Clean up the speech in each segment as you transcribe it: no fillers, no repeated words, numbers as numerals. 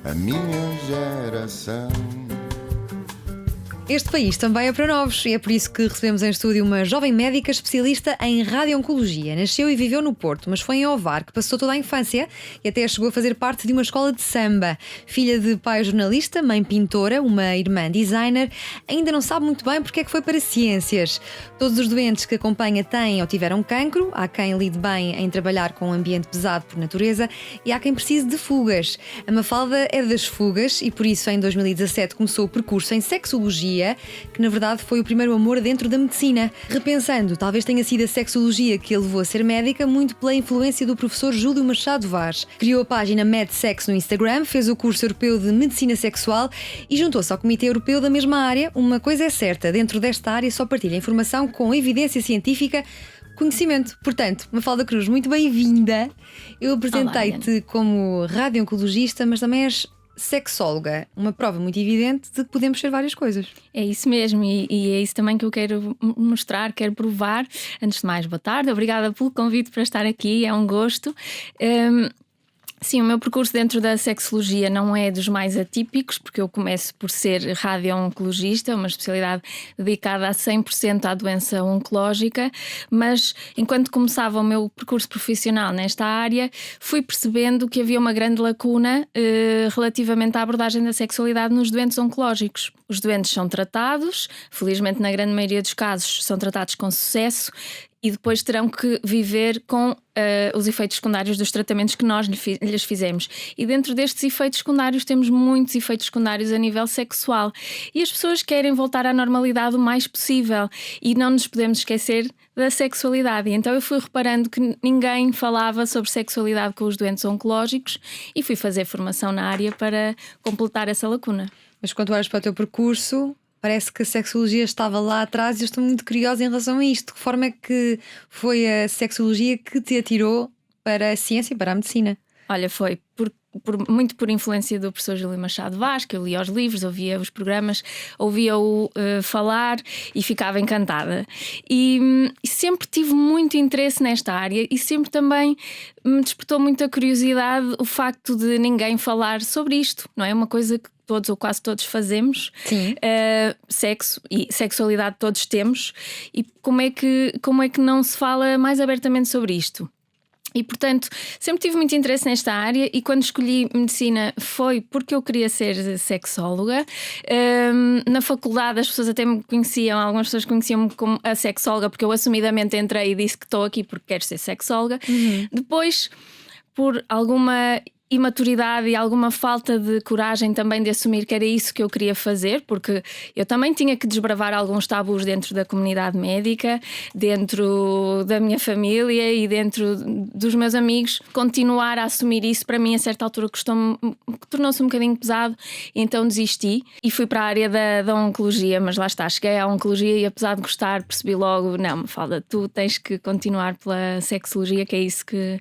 a minha geração. Este país também é para novos e é por isso que recebemos em estúdio uma jovem médica especialista em radio-oncologia. Nasceu e viveu no Porto, mas foi em Ovar que passou toda a infância e até chegou a fazer parte de uma escola de samba. Filha de pai jornalista, mãe pintora, uma irmã designer, ainda não sabe muito bem porque é que foi para ciências. Todos os doentes que acompanha têm ou tiveram cancro, há quem lide bem em trabalhar com um ambiente pesado por natureza e há quem precise de fugas. A Mafalda é das fugas e por isso em 2017 começou o percurso em sexologia, que na verdade foi o primeiro amor dentro da medicina. Repensando, talvez tenha sido a sexologia que a levou a ser médica, muito pela influência do professor Júlio Machado Vaz. Criou a página MedSex no Instagram, fez o curso europeu de medicina sexual e juntou-se ao Comitê Europeu da mesma área. Uma coisa é certa, dentro desta área só partilha informação com evidência científica, conhecimento. Portanto, Mafalda Cruz, muito bem-vinda. Eu apresentei-te como radio-oncologista, mas também és sexóloga, uma prova muito evidente de que podemos ser várias coisas. É isso mesmo, e é isso também que eu quero mostrar, quero provar. Antes de mais, boa tarde, obrigada pelo convite para estar aqui, é um gosto. Sim, o meu percurso dentro da sexologia não é dos mais atípicos, porque eu começo por ser radio-oncologista, uma especialidade dedicada a 100% à doença oncológica, mas enquanto começava o meu percurso profissional nesta área, fui percebendo que havia uma grande lacuna relativamente à abordagem da sexualidade nos doentes oncológicos. Os doentes são tratados, felizmente na grande maioria dos casos são tratados com sucesso, e depois terão que viver com os efeitos secundários dos tratamentos que nós lhes fizemos. E dentro destes efeitos secundários temos muitos efeitos secundários a nível sexual. E as pessoas querem voltar à normalidade o mais possível. E não nos podemos esquecer da sexualidade. E então eu fui reparando que ninguém falava sobre sexualidade com os doentes oncológicos e fui fazer formação na área para completar essa lacuna. Mas quando olhas para o teu percurso, parece que a sexologia estava lá atrás e eu estou muito curiosa em relação a isto. De que forma é que foi a sexologia que te atirou para a ciência e para a medicina? Olha, foi muito por influência do professor Júlio Machado Vaz, que eu lia os livros, ouvia os programas, ouvia-o falar e ficava encantada. E sempre tive muito interesse nesta área e sempre também me despertou muita curiosidade o facto de ninguém falar sobre isto, não é? Uma coisa que todos ou quase todos fazemos. Sim. Sexo e sexualidade todos temos, e como é que não se fala mais abertamente sobre isto? E portanto sempre tive muito interesse nesta área e quando escolhi medicina foi porque eu queria ser sexóloga. Na faculdade as pessoas até me conheciam, algumas pessoas conheciam-me como a sexóloga porque eu assumidamente entrei e disse que estou aqui porque quero ser sexóloga. Depois, por alguma imaturidade e alguma falta de coragem também de assumir que era isso que eu queria fazer, porque eu também tinha que desbravar alguns tabus dentro da comunidade médica, dentro da minha família e dentro dos meus amigos. Continuar a assumir isso para mim a certa altura tornou-se um bocadinho pesado, então desisti e fui para a área da oncologia, mas lá está, cheguei à oncologia e apesar de gostar percebi logo, não, Mafalda, tu tens que continuar pela sexologia, que é isso que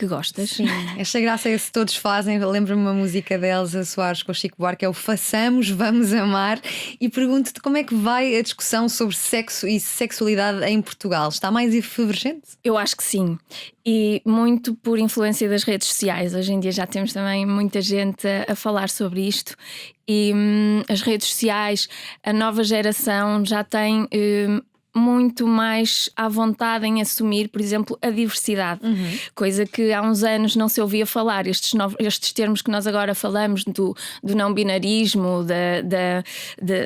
gostas. Sim, esta graça é se todos fazem. Lembro-me uma música de Elsa Soares com o Chico Buarque, é o Façamos, Vamos Amar. E pergunto-te como é que vai a discussão sobre sexo e sexualidade em Portugal? Está mais efervescente? Eu acho que sim. E muito por influência das redes sociais. Hoje em dia já temos também muita gente a falar sobre isto. E as redes sociais, a nova geração já tem muito mais à vontade em assumir, por exemplo, a diversidade, coisa que há uns anos não se ouvia falar. Estes termos que nós agora falamos do não binarismo,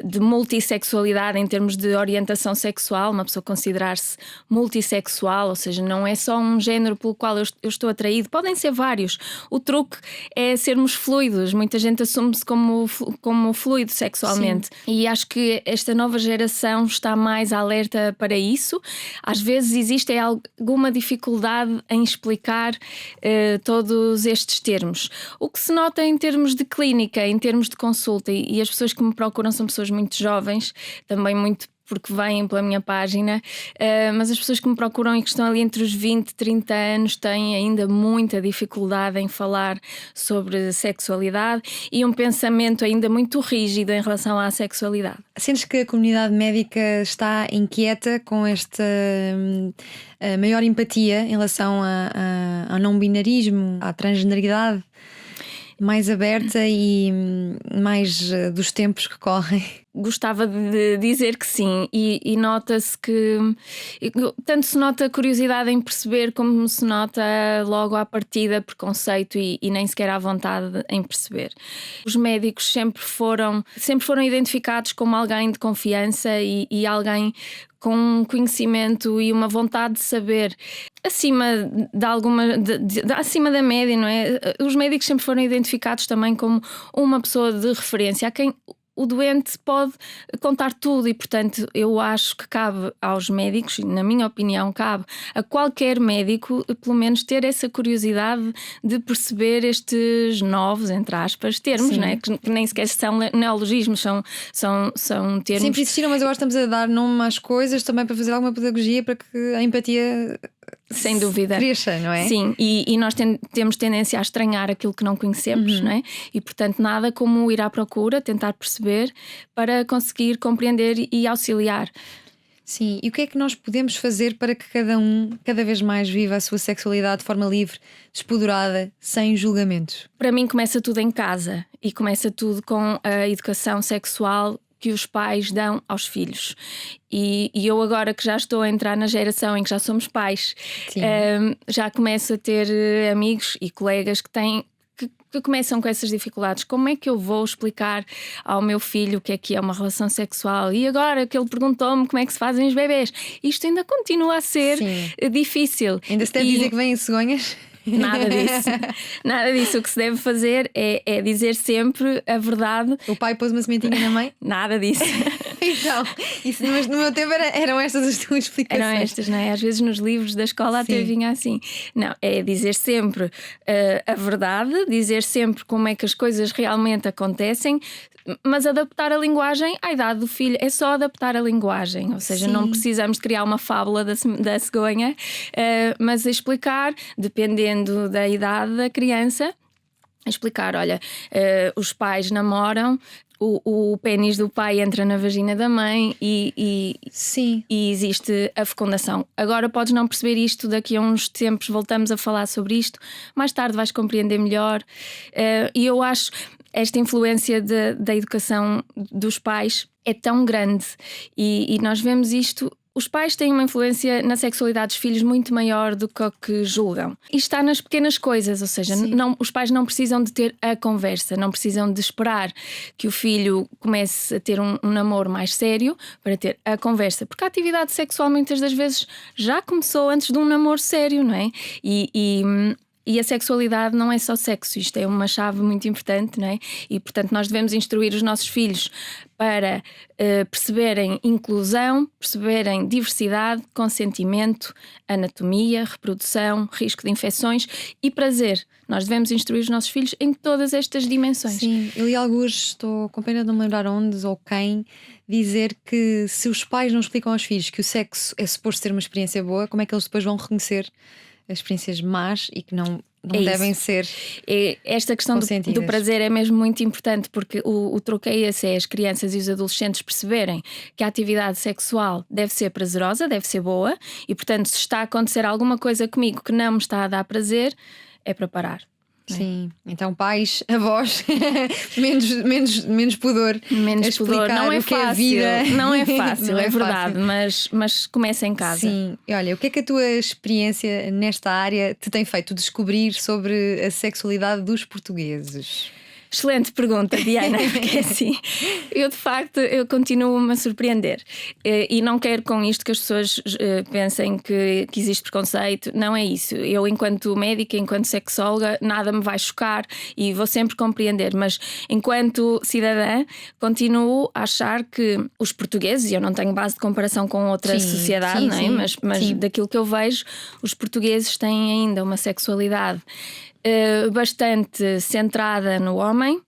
de multissexualidade em termos de orientação sexual, uma pessoa considerar-se multissexual, ou seja, não é só um género pelo qual eu estou atraído, podem ser vários. O truque é sermos fluidos, muita gente assume-se como fluido sexualmente. Sim. E acho que esta nova geração está mais alerta para isso. Às vezes existe alguma dificuldade em explicar todos estes termos. O que se nota em termos de clínica, em termos de consulta, e as pessoas que me procuram são pessoas muito jovens, também muito porque vêm pela minha página, mas as pessoas que me procuram e que estão ali entre os 20 e 30 anos têm ainda muita dificuldade em falar sobre sexualidade e um pensamento ainda muito rígido em relação à sexualidade. Sentes que a comunidade médica está inquieta com esta maior empatia em relação ao não binarismo, à transgeneridade? mais aberta e mais dos tempos que correm. Gostava de dizer que sim, e nota-se que tanto se nota curiosidade em perceber, como se nota logo à partida preconceito e nem sequer à vontade em perceber. Os médicos sempre foram identificados como alguém de confiança e alguém com conhecimento e uma vontade de saber acima acima da média, não é? Os médicos sempre foram identificados também como uma pessoa de referência a quem o doente pode contar tudo e, portanto, eu acho que cabe aos médicos, e na minha opinião cabe a qualquer médico, pelo menos ter essa curiosidade de perceber estes novos, entre aspas, termos, não é? Que nem sequer são neologismos, são termos. Sempre existiram, mas agora estamos a dar nome às coisas também para fazer alguma pedagogia para que a empatia... Sem dúvida. Cresça, não é? Sim, e nós temos tendência a estranhar aquilo que não conhecemos, não é? E, portanto, nada como ir à procura, tentar perceber para conseguir compreender e auxiliar. Sim, e o que é que nós podemos fazer para que cada vez mais viva a sua sexualidade de forma livre, despodurada, sem julgamentos? Para mim começa tudo em casa e começa tudo com a educação sexual que os pais dão aos filhos. E eu agora que já estou a entrar na geração em que já somos pais, já começo a ter amigos e colegas que começam com essas dificuldades. Como é que eu vou explicar ao meu filho o que é uma relação sexual? E agora que ele perguntou-me como é que se fazem os bebés, isto ainda continua a ser difícil. Ainda se deve dizer que vêm cegonhas? Nada disso. Nada disso. O que se deve fazer é dizer sempre a verdade. O pai pôs uma sementinha na mãe? Nada disso. Então, isso no meu tempo eram estas as tuas explicações. Eram estas, não é? Às vezes nos livros da escola até vinha assim. Não, é dizer sempre a verdade, dizer sempre como é que as coisas realmente acontecem, mas adaptar a linguagem à idade do filho. É só adaptar a linguagem, ou seja, não precisamos de criar uma fábula da cegonha, mas explicar, dependendo da idade da criança, explicar, olha, os pais namoram, o pénis do pai entra na vagina da mãe e existe a fecundação. Agora podes não perceber isto, daqui a uns tempos voltamos a falar sobre isto, mais tarde vais compreender melhor. E eu acho esta influência da educação dos pais é tão grande e nós vemos isto. Os pais têm uma influência na sexualidade dos filhos muito maior do que o que julgam. E está nas pequenas coisas, ou seja, os pais não precisam de ter a conversa, não precisam de esperar que o filho comece a ter um namoro mais sério para ter a conversa, porque a atividade sexual muitas das vezes já começou antes de um namoro sério, não é? E a sexualidade não é só sexo, isto é uma chave muito importante, não é? E, portanto, nós devemos instruir os nossos filhos para perceberem inclusão, perceberem diversidade, consentimento, anatomia, reprodução, risco de infecções e prazer. Nós devemos instruir os nossos filhos em todas estas dimensões. Sim, eu li alguns, estou com pena de não me lembrar onde ou quem, dizer que se os pais não explicam aos filhos que o sexo é suposto ser uma experiência boa, como é que eles depois vão reconhecer as experiências más e que não devem ser. Esta questão do prazer é mesmo muito importante, porque o truque é esse, é as crianças e os adolescentes perceberem que a atividade sexual deve ser prazerosa, deve ser boa e, portanto, se está a acontecer alguma coisa comigo que não me está a dar prazer, é para parar. Sim, então pais, avós, menos pudor. Menos pudor, não é fácil. Não é fácil, não é verdade, mas começa em casa. Sim, e olha, o que é que a tua experiência nesta área te tem feito descobrir sobre a sexualidade dos portugueses? Excelente pergunta, Diana, porque assim, eu de facto continuo-me a surpreender e não quero com isto que as pessoas pensem que existe preconceito, não é isso. Eu, enquanto médica, enquanto sexóloga, nada me vai chocar e vou sempre compreender, mas enquanto cidadã continuo a achar que os portugueses, e eu não tenho base de comparação com outra sociedade, não é? Mas daquilo que eu vejo, os portugueses têm ainda uma sexualidade bastante centrada no homem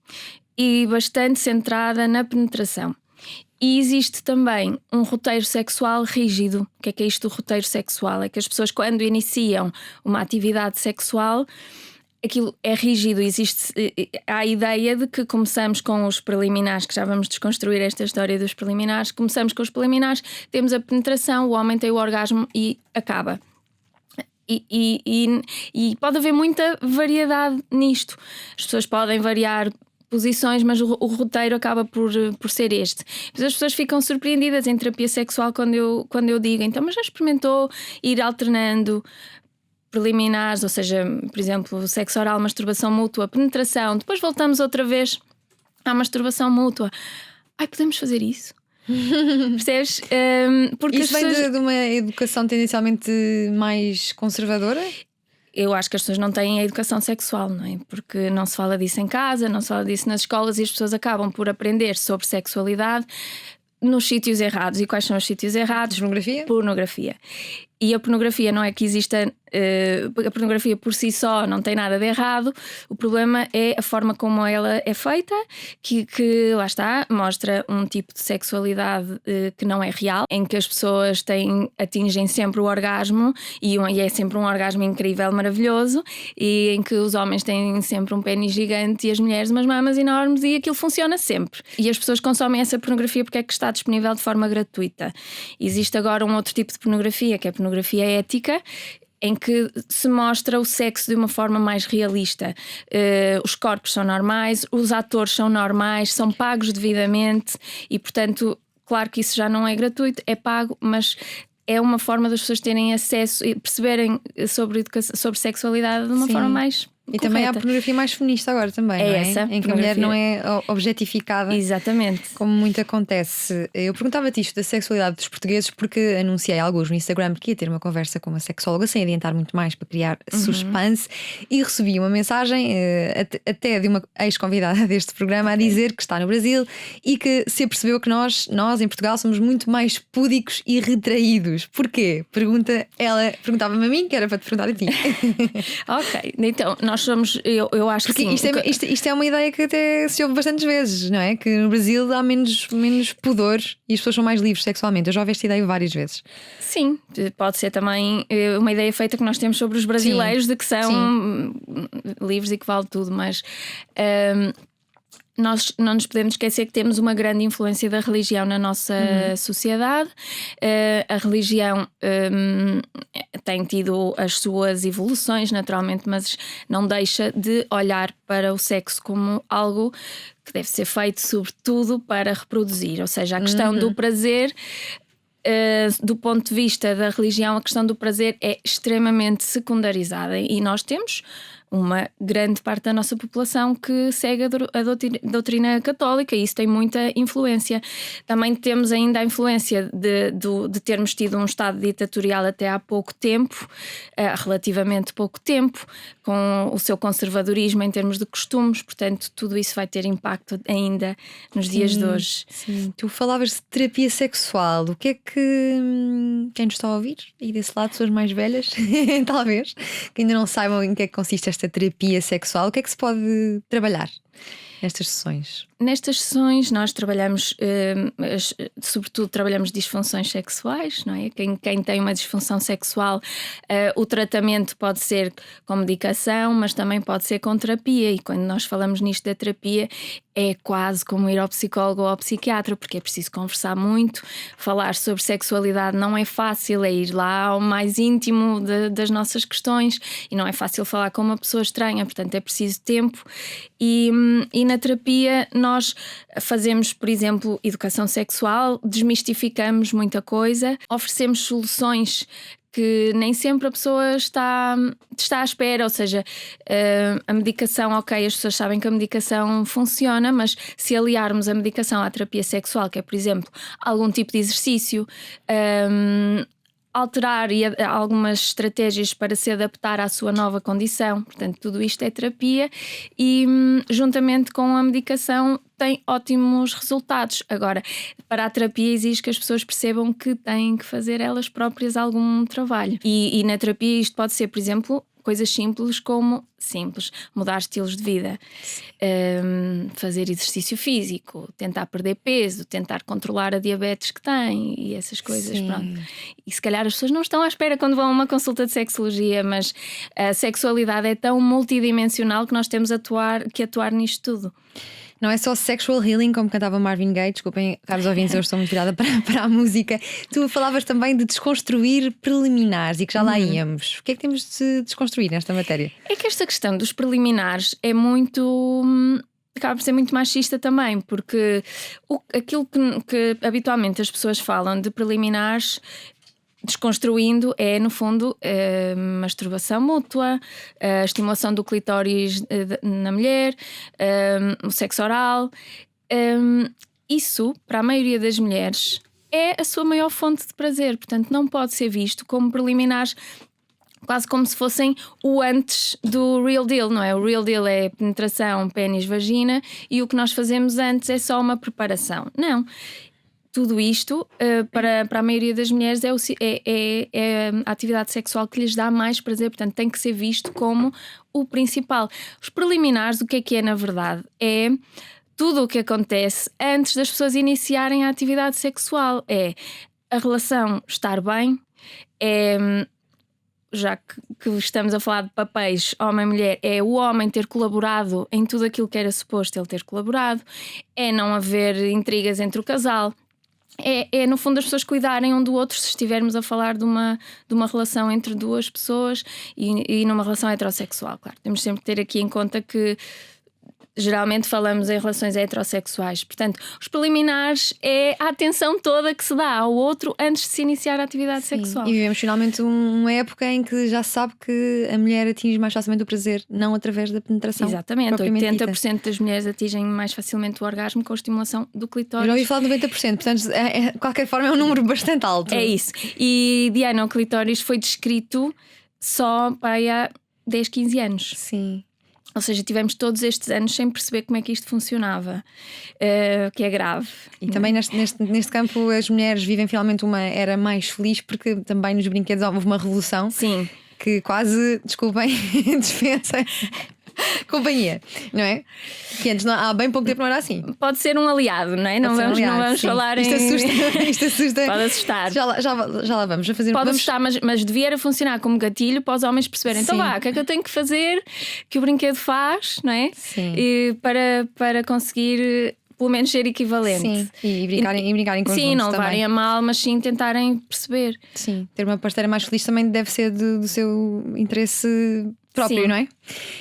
e bastante centrada na penetração. E existe também um roteiro sexual rígido. O que é isto do roteiro sexual? É que as pessoas, quando iniciam uma atividade sexual, aquilo é rígido. Há a ideia de que começamos com os preliminares, que já vamos desconstruir esta história dos preliminares. Começamos com os preliminares, temos a penetração, o homem tem o orgasmo e acaba. E pode haver muita variedade nisto. As pessoas podem variar posições, mas o roteiro acaba por ser este. Mas as pessoas ficam surpreendidas em terapia sexual quando eu digo, então, mas já experimentou ir alternando preliminares, ou seja, por exemplo, sexo oral, masturbação mútua, penetração, depois voltamos outra vez à masturbação mútua. Ai, podemos fazer isso? Percebes? Porque isso vem de uma educação tendencialmente mais conservadora? Eu acho que as pessoas não têm a educação sexual, não é? Porque não se fala disso em casa, não se fala disso nas escolas, e as pessoas acabam por aprender sobre sexualidade nos sítios errados. E quais são os sítios errados? Pornografia. E a pornografia não é que exista. A pornografia por si só não tem nada de errado. O problema é a forma como ela é feita, que lá está, mostra um tipo de sexualidade que não é real, em que as pessoas atingem sempre o orgasmo e é sempre um orgasmo incrível, maravilhoso, e em que os homens têm sempre um pênis gigante e as mulheres umas mamas enormes, e aquilo funciona sempre. E as pessoas consomem essa pornografia porque é que está disponível de forma gratuita. Existe agora um outro tipo de pornografia, que é a pornografia ética, em que se mostra o sexo de uma forma mais realista. Os corpos são normais, os atores são normais, são pagos devidamente e, portanto, claro que isso já não é gratuito, é pago, mas é uma forma das pessoas terem acesso e perceberem sobre sexualidade de uma forma mais E correta. também há a pornografia mais feminista agora também, não é? Essa, em que a mulher não é objetificada. Exatamente. Como muito acontece. Eu perguntava-te isto da sexualidade dos portugueses porque anunciei alguns no Instagram que ia ter uma conversa com uma sexóloga, sem adiantar muito mais para criar suspense, e recebi uma mensagem até de uma ex-convidada deste programa a dizer que está no Brasil e que se apercebeu que nós em Portugal somos muito mais púdicos e retraídos. Porquê? Perguntava-me a mim, que era para te perguntar a ti. Ok, então nós somos, eu acho porque que sim. Isto é uma ideia que até se ouve bastantes vezes, não é? Que no Brasil há menos pudor e as pessoas são mais livres sexualmente. Eu já ouvi esta ideia várias vezes. Sim, pode ser também uma ideia feita que nós temos sobre os brasileiros, de que são livres e que vale tudo, mas nós não nos podemos esquecer que temos uma grande influência da religião na nossa sociedade. A religião tem tido as suas evoluções, naturalmente, mas não deixa de olhar para o sexo como algo que deve ser feito, sobretudo, para reproduzir. Ou seja, a questão do prazer, do ponto de vista da religião, a questão do prazer é extremamente secundarizada, e nós temos uma grande parte da nossa população que segue a doutrina católica, e isso tem muita influência. Também temos ainda a influência de termos tido um Estado ditatorial até há pouco tempo, relativamente pouco tempo, com o seu conservadorismo em termos de costumes, portanto tudo isso vai ter impacto ainda nos dias de hoje. Sim. Tu falavas de terapia sexual, o que é que quem nos está a ouvir e desse lado, pessoas mais velhas talvez, que ainda não saibam em que é que consiste esta terapia sexual, o que é que se pode trabalhar nestas sessões? Nestas sessões nós trabalhamos, sobretudo trabalhamos disfunções sexuais, não é? Quem tem uma disfunção sexual, o tratamento pode ser com medicação, mas também pode ser com terapia, e quando nós falamos nisto da terapia é quase como ir ao psicólogo ou ao psiquiatra, porque é preciso conversar muito. Falar sobre sexualidade não é fácil, é ir lá ao mais íntimo das nossas questões, e não é fácil falar com uma pessoa estranha, portanto é preciso tempo. E na terapia nós fazemos, por exemplo, educação sexual, desmistificamos muita coisa, oferecemos soluções que nem sempre a pessoa está à espera, ou seja, a medicação, ok, as pessoas sabem que a medicação funciona, mas se aliarmos a medicação à terapia sexual, que é, por exemplo, algum tipo de exercício, alterar algumas estratégias para se adaptar à sua nova condição, portanto tudo isto é terapia, e juntamente com a medicação tem ótimos resultados. Agora, para a terapia exige que as pessoas percebam que têm que fazer elas próprias algum trabalho, e na terapia isto pode ser, por exemplo, coisas simples como mudar estilos de vida, fazer exercício físico, tentar perder peso, tentar controlar a diabetes que tem e essas coisas. Pronto. E se calhar as pessoas não estão à espera quando vão a uma consulta de sexologia, mas a sexualidade é tão multidimensional que nós temos que atuar nisto tudo. Não é só sexual healing, como cantava Marvin Gaye. Desculpem, caros ouvintes, eu estou muito virada para a música. Tu falavas também de desconstruir preliminares e que já lá íamos. O que é que temos de desconstruir nesta matéria? É que esta questão dos preliminares é muito. Acaba por ser muito machista também, porque aquilo que habitualmente as pessoas falam de preliminares, desconstruindo, é no fundo masturbação mútua, a estimulação do clitóris na mulher, o sexo oral. Isso, para a maioria das mulheres, é a sua maior fonte de prazer, portanto não pode ser visto como preliminares, quase como se fossem o antes do real deal, não é? O real deal é penetração, pênis, vagina, e o que nós fazemos antes é só uma preparação. Não. Tudo isto, para a maioria das mulheres, é a atividade sexual que lhes dá mais prazer, portanto tem que ser visto como o principal. Os preliminares, o que é na verdade? É tudo o que acontece antes das pessoas iniciarem a atividade sexual. É a relação estar bem, já que estamos a falar de papéis homem-mulher, é o homem ter colaborado em tudo aquilo que era suposto ele ter colaborado, é não haver intrigas entre o casal, é no fundo as pessoas cuidarem um do outro se estivermos a falar de uma relação entre duas pessoas e numa relação heterossexual. Claro, temos sempre que ter aqui em conta que geralmente falamos em relações heterossexuais. Portanto, os preliminares é a atenção toda que se dá ao outro antes de se iniciar a atividade sexual. E vivemos finalmente uma época em que já se sabe que a mulher atinge mais facilmente o prazer, não através da penetração. Exatamente, 80% das mulheres atingem mais facilmente o orgasmo com a estimulação do clitóris. Eu já ouvi falar de 90%, portanto, de qualquer forma é um número bastante alto. É isso. E, Diana, o clitóris foi descrito só há 10, 15 anos. Sim. Ou seja, tivemos todos estes anos sem perceber como é que isto funcionava, que é grave. E também neste campo as mulheres vivem finalmente uma era mais feliz, porque também nos brinquedos houve uma revolução. Sim. Que quase, desculpem, dispensa companhia, não é? Que antes há bem pouco tempo não era assim. Pode ser um aliado, não é? Não vamos falar isto em... Isto assusta. Pode assustar. Já lá vamos. Pode assustar, mas devia funcionar como gatilho para os homens perceberem. Sim. Então vá, o que é que eu tenho que fazer que o brinquedo faz, não é? Sim. Para conseguir pelo menos ser equivalente. Sim, e brincarem em conjunto. Sim, não também. levarem a mal, mas sim tentarem perceber. Sim, ter uma parceira mais feliz também deve ser do seu interesse próprio, sim. Não é?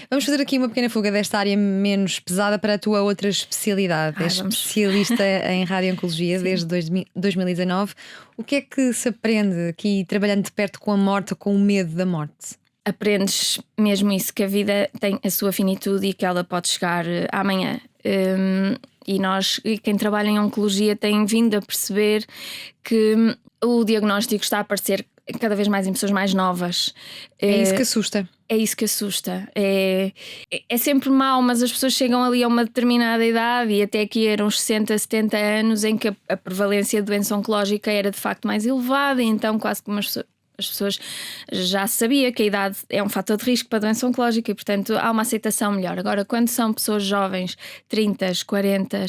Vamos fazer aqui uma pequena fuga desta área menos pesada para a tua outra especialidade. És especialista em radio-oncologia desde 2019. O que é que se aprende aqui trabalhando de perto com a morte ou com o medo da morte? Aprendes mesmo isso, que a vida tem a sua finitude e que ela pode chegar amanhã. E quem trabalha em oncologia tem vindo a perceber que o diagnóstico está a aparecer cada vez mais em pessoas mais novas. É isso que assusta. É isso que assusta. É sempre mau, mas as pessoas chegam ali a uma determinada idade, e até aqui eram uns 60, 70 anos, em que a prevalência de doença oncológica era de facto mais elevada, e então quase que as pessoas já sabiam que a idade é um fator de risco para a doença oncológica e, portanto, há uma aceitação melhor. Agora, quando são pessoas jovens, 30, 40,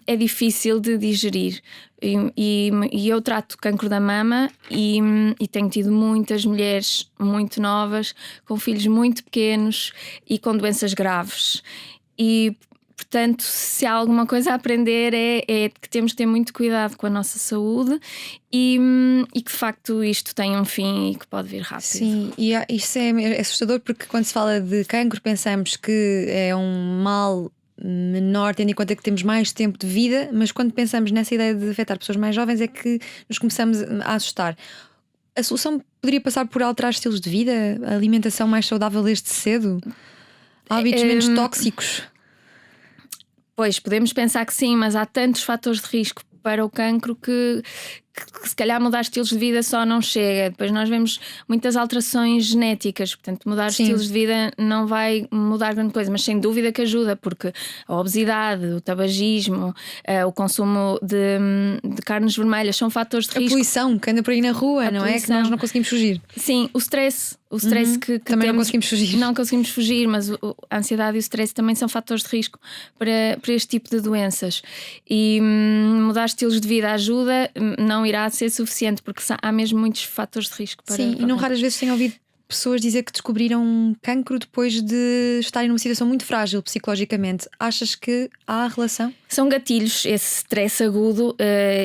é difícil de digerir. E eu trato cancro da mama e tenho tido muitas mulheres muito novas, com filhos muito pequenos e com doenças graves. E portanto, se há alguma coisa a aprender é que temos que ter muito cuidado com a nossa saúde e que de facto isto tem um fim e que pode vir rápido. Sim, e isso é assustador, porque quando se fala de cancro pensamos que é um mal menor, tendo em conta que temos mais tempo de vida, mas quando pensamos nessa ideia de afetar pessoas mais jovens é que nos começamos a assustar. A solução poderia passar por alterar estilos de vida, a alimentação mais saudável desde cedo, hábitos menos tóxicos? Pois, podemos pensar que sim, mas há tantos fatores de risco para o cancro que se calhar mudar estilos de vida só não chega. Depois nós vemos muitas alterações genéticas, portanto mudar estilos de vida não vai mudar grande coisa, mas sem dúvida que ajuda, porque a obesidade, o tabagismo, o consumo de carnes vermelhas são fatores de risco. A poluição que anda por aí na rua, não é? Que nós não conseguimos fugir. Sim, o stress que também temos, não conseguimos fugir. Não conseguimos fugir, mas a ansiedade e o stress também são fatores de risco para este tipo de doenças. E mudar estilos de vida ajuda, não irá ser suficiente, porque há mesmo muitos fatores de risco para. Sim, e não raras vezes tenho ouvido pessoas dizer que descobriram cancro depois de estarem numa situação muito frágil psicologicamente. Achas que há relação? São gatilhos, esse stress agudo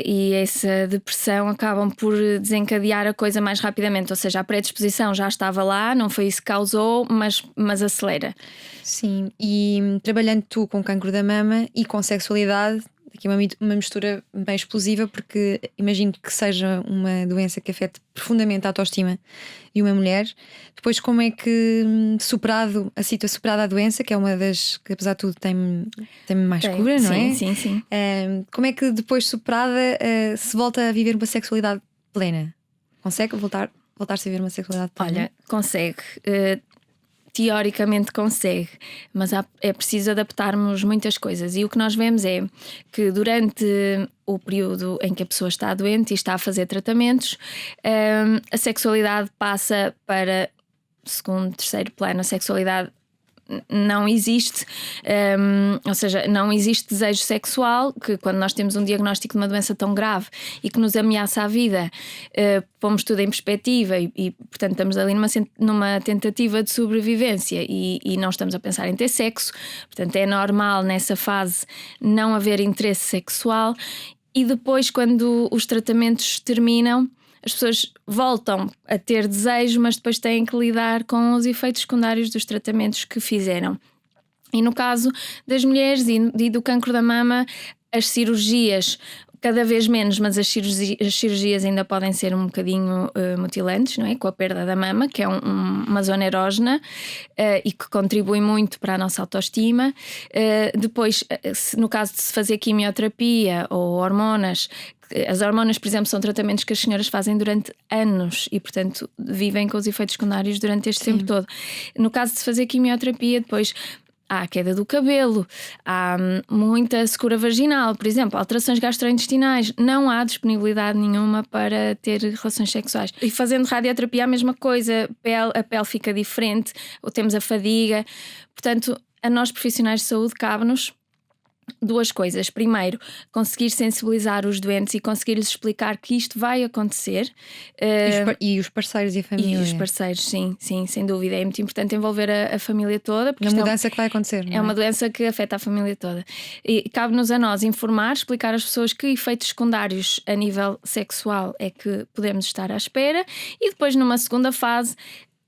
e essa depressão acabam por desencadear a coisa mais rapidamente. Ou seja, a predisposição já estava lá, não foi isso que causou, mas acelera. Sim, e trabalhando tu com cancro da mama e com sexualidade, aqui uma mistura bem explosiva, porque imagino que seja uma doença que afete profundamente a autoestima de uma mulher. Depois, como é que superada a doença, que é uma das que apesar de tudo tem mais cura, não é? Sim. Como é que depois superada se volta a viver uma sexualidade plena? Consegue voltar-se a viver uma sexualidade plena? Olha, consegue. Teoricamente consegue, mas é preciso adaptarmos muitas coisas. E o que nós vemos é que durante o período em que a pessoa está doente e está a fazer tratamentos, a sexualidade passa para segundo, terceiro plano. A sexualidade não existe, ou seja, não existe desejo sexual, que quando nós temos um diagnóstico de uma doença tão grave e que nos ameaça a vida, pomos tudo em perspectiva e portanto estamos ali numa tentativa de sobrevivência e não estamos a pensar em ter sexo, portanto é normal nessa fase não haver interesse sexual. E depois, quando os tratamentos terminam, as pessoas voltam a ter desejo, mas depois têm que lidar com os efeitos secundários dos tratamentos que fizeram. E no caso das mulheres e do cancro da mama, as cirurgias cada vez menos, mas as cirurgias ainda podem ser um bocadinho mutilantes, não é? Com a perda da mama, que é uma zona erógena e que contribui muito para a nossa autoestima. Depois, no caso de se fazer quimioterapia ou hormonas, as hormonas, por exemplo, são tratamentos que as senhoras fazem durante anos e, portanto, vivem com os efeitos secundários durante este tempo todo. No caso de se fazer quimioterapia, depois há a queda do cabelo, há muita secura vaginal, por exemplo, alterações gastrointestinais, não há disponibilidade nenhuma para ter relações sexuais. E fazendo radioterapia a mesma coisa, a pele fica diferente, ou temos a fadiga. Portanto, a nós profissionais de saúde cabe-nos duas coisas. Primeiro, conseguir sensibilizar os doentes e conseguir-lhes explicar que isto vai acontecer. E os parceiros e a família. E os parceiros, sim, sem dúvida. É muito importante envolver a família toda. Porque na mudança que vai acontecer, não é? É uma doença que afeta a família toda. E cabe-nos a nós informar, explicar às pessoas que efeitos secundários a nível sexual é que podemos estar à espera. E depois, numa segunda fase,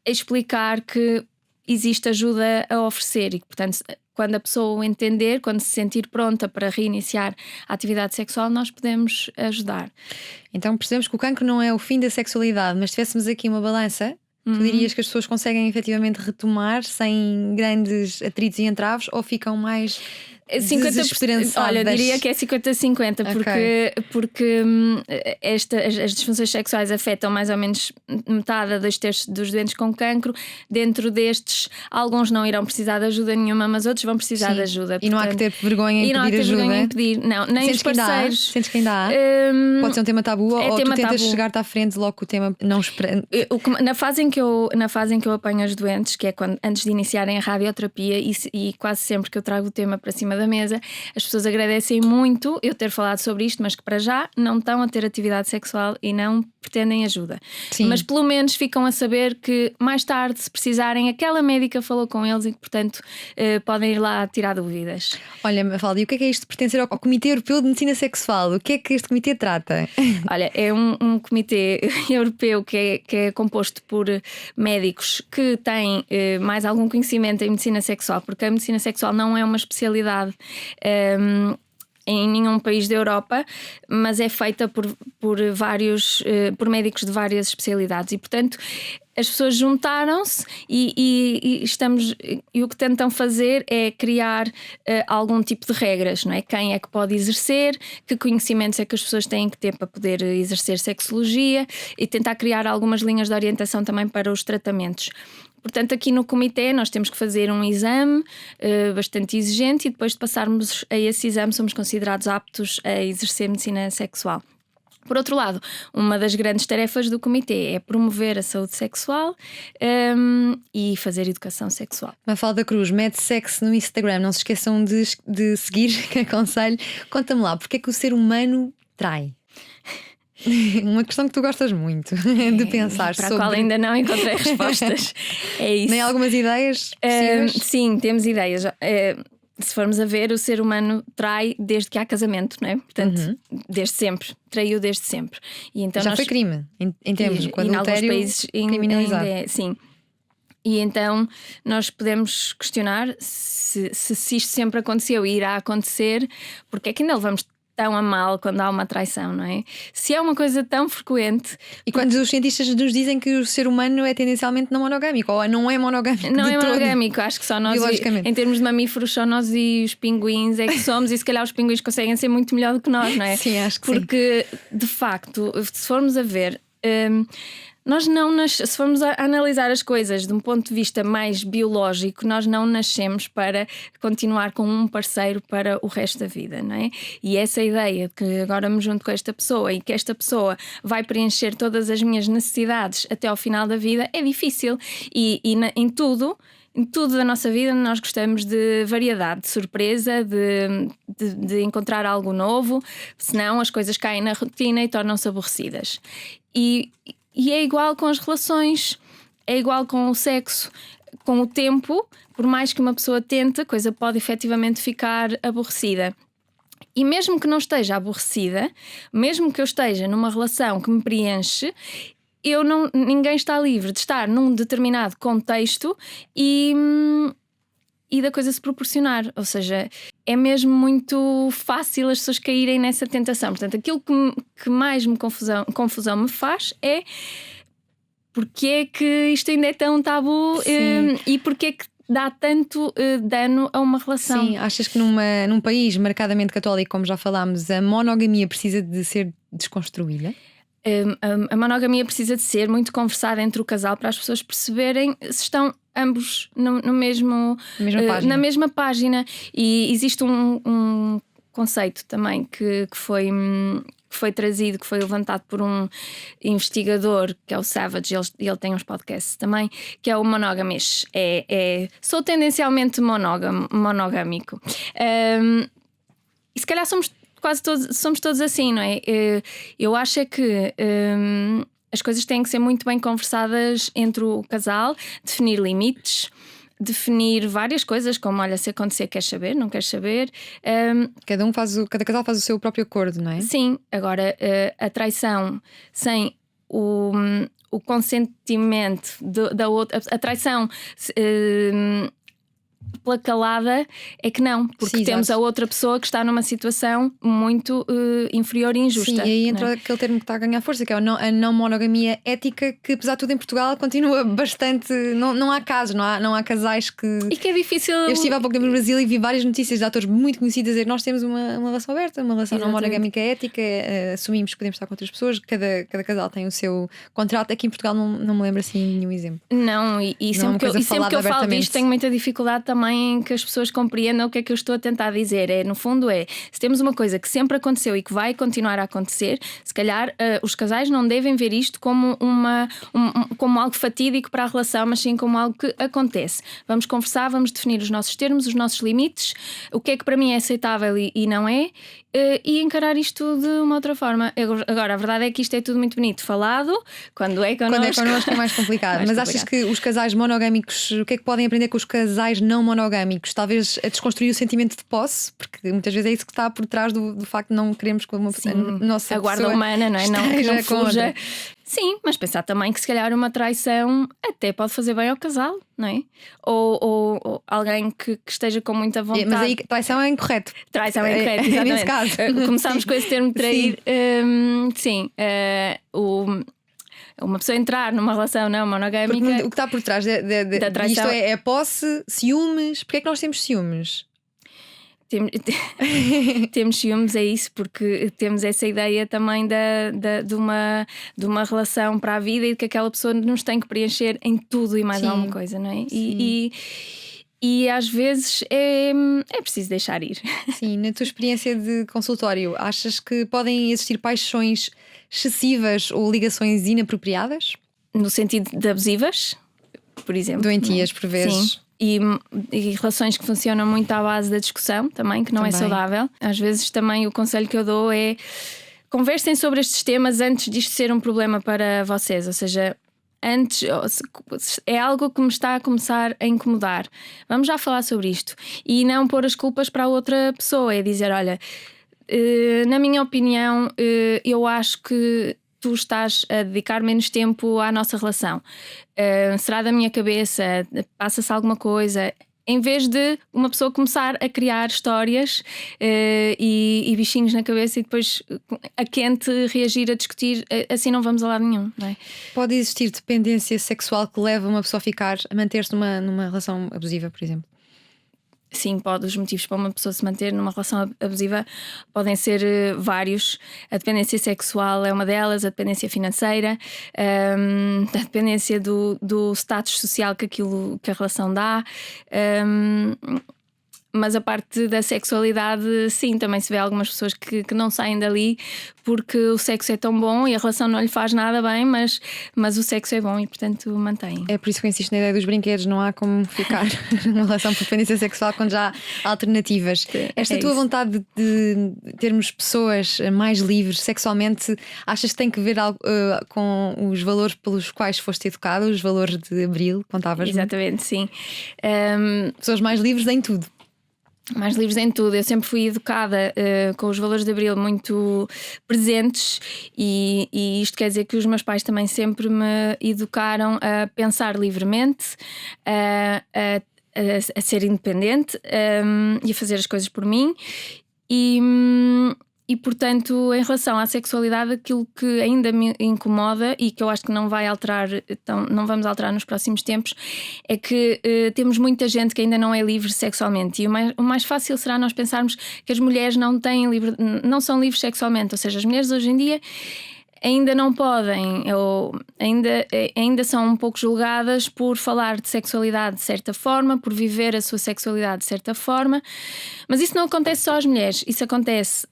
explicar que existe ajuda a oferecer e que, portanto, quando a pessoa o entender, quando se sentir pronta para reiniciar a atividade sexual, nós podemos ajudar. Então percebemos que o cancro não é o fim da sexualidade, mas se tivéssemos aqui uma balança, tu dirias que as pessoas conseguem efetivamente retomar sem grandes atritos e entraves ou ficam mais 50%, olha, diria que é 50-50, porque as disfunções sexuais afetam mais ou menos metade a 2/3 dos doentes com cancro. Dentro destes, alguns não irão precisar de ajuda nenhuma, mas outros vão precisar de ajuda. E não há que ter vergonha em pedir ajuda. Não, nem os parceiros. Sentes que ainda há? Pode ser um tema tabu ou tu tentas chegar-te à frente logo com o tema não esperando. Na fase em que eu apanho os doentes, que é antes de iniciarem a radioterapia, e quase sempre que eu trago o tema para cima da mesa, as pessoas agradecem muito eu ter falado sobre isto, mas que para já não estão a ter atividade sexual e não pretendem ajuda. Sim. Mas pelo menos ficam a saber que mais tarde, se precisarem, aquela médica falou com eles e que, portanto, podem ir lá tirar dúvidas. Olha, Mafalda, e o que é isto de pertencer ao Comitê Europeu de Medicina Sexual? O que é que este comitê trata? Olha, é um comitê europeu que é composto por médicos que têm mais algum conhecimento em medicina sexual, porque a medicina sexual não é uma especialidade em nenhum país da Europa, mas é feita por médicos de várias especialidades e, portanto, as pessoas juntaram-se e o que tentam fazer é criar algum tipo de regras, não é? Quem é que pode exercer, que conhecimentos é que as pessoas têm que ter para poder exercer sexologia e tentar criar algumas linhas de orientação também para os tratamentos. Portanto, aqui no comitê nós temos que fazer um exame bastante exigente e depois de passarmos a esse exame somos considerados aptos a exercer medicina sexual. Por outro lado, uma das grandes tarefas do comitê é promover a saúde sexual e fazer educação sexual. Mafalda Cruz, MedSex no Instagram, não se esqueçam de seguir, que aconselho. Conta-me lá, porque é que o ser humano trai? Uma questão que tu gostas muito de pensar para sobre. a qual ainda não encontrei respostas. É isso. Nem algumas ideias possíveis? Sim, temos ideias. Se formos a ver, o ser humano trai desde que há casamento, não é? Portanto, desde sempre. Traiu desde sempre. E então Já foi crime, em termos de adultério criminalizado. Sim. E então nós podemos questionar se isto sempre aconteceu e irá acontecer, porque é que ainda levamos tão a mal quando há uma traição, não é? Se é uma coisa tão frequente. E quando os cientistas nos dizem que o ser humano é tendencialmente não monogâmico, ou não é monogâmico. Não é todo, monogâmico, acho que só nós, em termos de mamíferos, só nós e os pinguins é que somos, e se calhar os pinguins conseguem ser muito melhor do que nós, não é? Sim, acho que porque, de facto, se formos a ver. Nós se formos a analisar as coisas de um ponto de vista mais biológico, nós não nascemos para continuar com um parceiro para o resto da vida, não é? E essa ideia de que agora me junto com esta pessoa e que esta pessoa vai preencher todas as minhas necessidades até ao final da vida é difícil. Em tudo da nossa vida nós gostamos de variedade, de surpresa, de encontrar algo novo, senão as coisas caem na rotina e tornam-se aborrecidas. E é igual com as relações, é igual com o sexo. Com o tempo, por mais que uma pessoa tente, a coisa pode efetivamente ficar aborrecida. E mesmo que não esteja aborrecida, mesmo que eu esteja numa relação que me preenche, ninguém está livre de estar num determinado contexto e da coisa se proporcionar. Ou seja, é mesmo muito fácil as pessoas caírem nessa tentação. Portanto, aquilo que mais confusão me faz é porque é que isto ainda é tão tabu e porque é que dá tanto dano a uma relação. Sim, achas que num país marcadamente católico, como já falámos, a monogamia precisa de ser desconstruída? A monogamia precisa de ser muito conversada entre o casal para as pessoas perceberem se estão ambos na mesma página. E existe um conceito também que foi trazido, que foi levantado por um investigador que é o Savage, ele tem uns podcasts também, que é o monogamish. Sou tendencialmente monogâmico. E se calhar somos todos assim, não é? Eu acho é que as coisas têm que ser muito bem conversadas entre o casal, definir limites, definir várias coisas, como olha, se acontecer, queres saber, não queres saber. Cada casal faz o seu próprio acordo, não é? Sim, agora a traição sem o consentimento da outra, a traição pela calada é que não, porque temos a outra pessoa que está numa situação muito inferior e injusta. Sim, e aí entra aquele termo que está a ganhar força, que é a não monogamia ética, que apesar de tudo em Portugal continua bastante. Não há casos, não há casais que. E que é difícil. Eu estive há pouco tempo no Brasil e vi várias notícias de atores muito conhecidos a dizer: nós temos uma relação aberta, uma relação não monogâmica ética, assumimos que podemos estar com outras pessoas, cada casal tem o seu contrato. Aqui em Portugal não me lembro assim nenhum exemplo. Não, e sempre que eu falo disto tenho muita dificuldade também em que as pessoas compreendam o que é que eu estou a tentar dizer. No fundo se temos uma coisa que sempre aconteceu e que vai continuar a acontecer, se calhar os casais não devem ver isto como como algo fatídico para a relação, mas sim como algo que acontece. Vamos conversar, vamos definir os nossos termos, os nossos limites, o que é que para mim é aceitável e não é, e encarar isto de uma outra forma. Agora, a verdade é que isto é tudo muito bonito falado, quando é connosco é mais complicado. Mas achas que os casais monogâmicos, o que é que podem aprender com os casais não monogâmicos? Talvez a desconstruir o sentimento de posse, porque muitas vezes é isso que está por trás do facto de não queremos que uma nossa a guarda humana, não é? Não fuja. Sim, mas pensar também que se calhar uma traição até pode fazer bem ao casal, não é? Ou alguém que esteja com muita vontade. Mas aí traição é incorreto. Traição é incorreto, exatamente. Nesse caso. Começámos com esse termo de trair. Uma pessoa entrar numa relação não monogâmica. Porque o que está por trás da traição é posse, ciúmes. Porquê é que nós temos ciúmes? Temos ciúmes, é isso, porque temos essa ideia também de uma relação para a vida e de que aquela pessoa nos tem que preencher em tudo e mais alguma coisa, não é? E às vezes é preciso deixar ir. Sim, na tua experiência de consultório, achas que podem existir paixões excessivas ou ligações inapropriadas? No sentido de abusivas, por exemplo. Doentias, por vezes. Sim. E relações que funcionam muito à base da discussão também, que não é saudável. Às vezes também o conselho que eu dou é conversem sobre estes temas antes disto ser um problema para vocês, ou seja, antes é algo que me está a começar a incomodar. Vamos já falar sobre isto e não pôr as culpas para a outra pessoa, é dizer, olha, na minha opinião, eu acho que tu estás a dedicar menos tempo à nossa relação. Será da minha cabeça? Passa-se alguma coisa? Em vez de uma pessoa começar a criar histórias e bichinhos na cabeça e depois a quente reagir a discutir, assim não vamos a lado nenhum, não é? Pode existir dependência sexual que leva uma pessoa a manter-se numa relação abusiva, por exemplo? Sim, os motivos para uma pessoa se manter numa relação abusiva podem ser vários. A dependência sexual é uma delas, a dependência financeira, a dependência do status social que a relação dá. Mas a parte da sexualidade, sim, também se vê algumas pessoas que não saem dali porque o sexo é tão bom e a relação não lhe faz nada bem, mas o sexo é bom e, portanto, mantém. É por isso que eu insisto na ideia dos brinquedos. Não há como ficar numa relação por dependência sexual quando já há alternativas. Esta tua vontade de termos pessoas mais livres sexualmente, achas que tem que ver algo, com os valores pelos quais foste educada, os valores de Abril, contavas-me? Exatamente, sim. Pessoas mais livres em tudo. Mais livres em tudo. Eu sempre fui educada com os valores de Abril muito presentes e isto quer dizer que os meus pais também sempre me educaram a pensar livremente, a ser independente e a fazer as coisas por mim. E portanto, em relação à sexualidade, aquilo que ainda me incomoda e que eu acho que não vai alterar, então, não vamos alterar nos próximos tempos, é que temos muita gente que ainda não é livre sexualmente. E o mais fácil será nós pensarmos que as mulheres não são livres sexualmente. Ou seja, as mulheres hoje em dia ainda não podem, ou ainda são um pouco julgadas por falar de sexualidade de certa forma, por viver a sua sexualidade de certa mas isso não acontece só às mulheres, isso acontece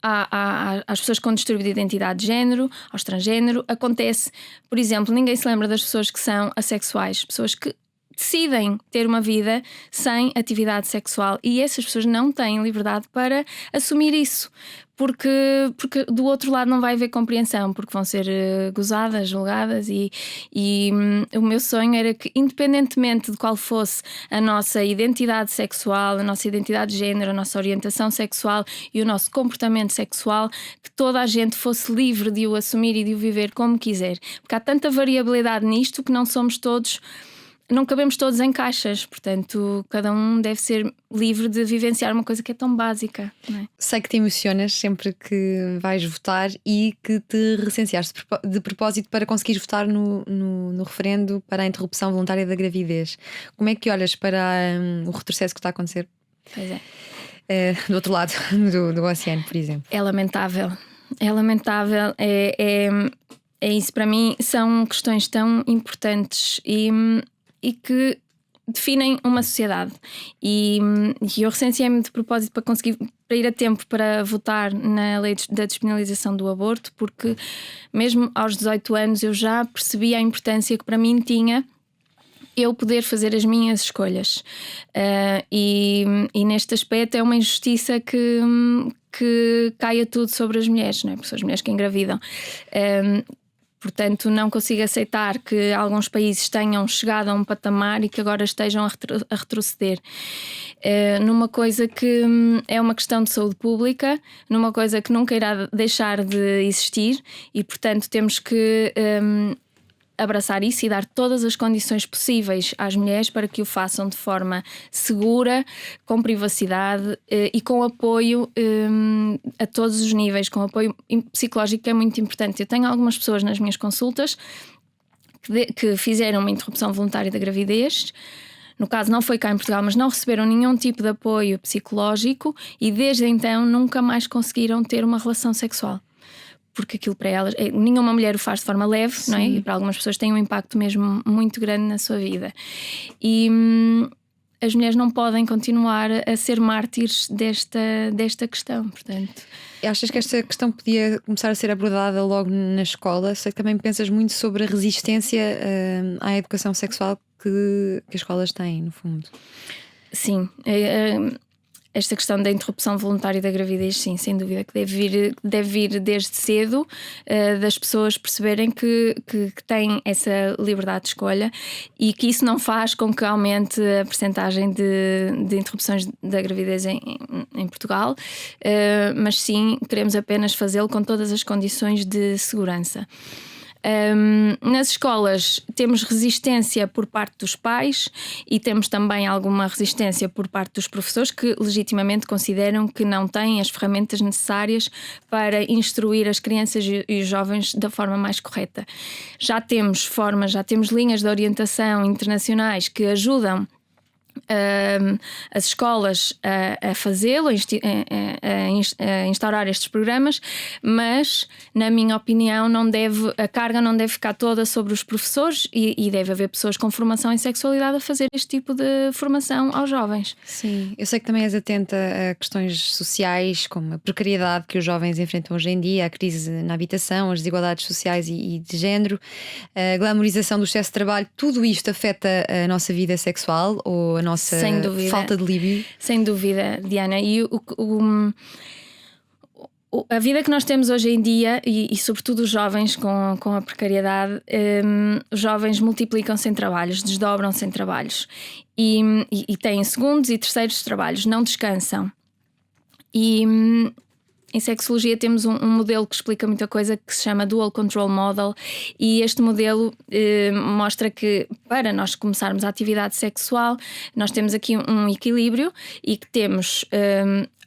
às pessoas com distúrbio de identidade de género, aos transgênero. Acontece, por exemplo, ninguém se lembra das pessoas que são assexuais, pessoas que decidem ter uma vida sem atividade sexual, e essas pessoas não têm liberdade para assumir isso, porque do outro lado não vai haver compreensão, porque vão ser gozadas, julgadas e o meu sonho era que, independentemente de qual fosse a nossa identidade sexual, a nossa identidade de género, a nossa orientação sexual e o nosso comportamento sexual, que toda a gente fosse livre de o assumir e de o viver como quiser, porque há tanta variabilidade nisto que não cabemos todos em caixas, portanto cada um deve ser livre de vivenciar uma coisa que é tão básica, não é? Sei que te emocionas sempre que vais votar e que te recenseaste de propósito para conseguires votar no referendo para a interrupção voluntária da gravidez. Como é que olhas para o retrocesso que está a acontecer? Pois é. Do outro lado do oceano, por exemplo. É lamentável, é isso. Para mim são questões tão importantes e que definem uma sociedade. E eu recenseei-me de propósito para ir a tempo para votar na lei da despenalização do aborto, porque mesmo aos 18 anos eu já percebi a importância que para mim tinha eu poder fazer as minhas escolhas. E neste aspecto é uma injustiça que caia tudo sobre as mulheres, não é? Porque são as mulheres que engravidam. Portanto, não consigo aceitar que alguns países tenham chegado a um patamar e que agora estejam a retroceder numa coisa que é uma questão de saúde pública, numa coisa que nunca irá deixar de existir e, portanto, temos que abraçar isso e dar todas as condições possíveis às mulheres para que o façam de forma segura, com privacidade e com apoio a todos os níveis, com apoio psicológico, que é muito importante. Eu tenho algumas pessoas nas minhas consultas que fizeram uma interrupção voluntária da gravidez. No caso não foi cá em Portugal, mas não receberam nenhum tipo de apoio psicológico e desde então nunca mais conseguiram ter uma relação sexual. Porque aquilo para elas, nenhuma mulher o faz de forma leve, não é? E para algumas pessoas tem um impacto mesmo muito grande na sua vida. E as mulheres não podem continuar a ser mártires desta questão, portanto. Achas que esta questão podia começar a ser abordada logo na escola? Sei que também pensas muito sobre a resistência à educação sexual que as escolas têm, no fundo. Sim. esta questão da interrupção voluntária da gravidez, sim, sem dúvida, que deve vir desde cedo, das pessoas perceberem que têm essa liberdade de escolha e que isso não faz com que aumente a percentagem de interrupções da gravidez em Portugal, mas sim, queremos apenas fazê-lo com todas as condições de segurança. Nas escolas temos resistência por parte dos pais e temos também alguma resistência por parte dos professores que legitimamente consideram que não têm as ferramentas necessárias para instruir as crianças e os jovens da forma mais correta. Já temos linhas de orientação internacionais que ajudam as escolas a fazê-lo, a instaurar estes programas, mas, na minha opinião, a carga não deve ficar toda sobre os professores e deve haver pessoas com formação em sexualidade a fazer este tipo de formação aos jovens. Sim, eu sei que também és atenta a questões sociais, como a precariedade que os jovens enfrentam hoje em dia, a crise na habitação, as desigualdades sociais e de género, a glamorização do excesso de trabalho. Tudo isto afeta a nossa vida sexual ou a nossa falta de líbido? Sem dúvida, Diana. E a vida que nós temos hoje em dia, e sobretudo os jovens com a precariedade, os jovens multiplicam-se em trabalhos, desdobram-se em trabalhos e têm segundos e terceiros trabalhos, não descansam. E em sexologia temos um modelo que explica muita coisa que se chama Dual Control Model, e este modelo mostra que para nós começarmos a atividade sexual nós temos aqui um equilíbrio e que temos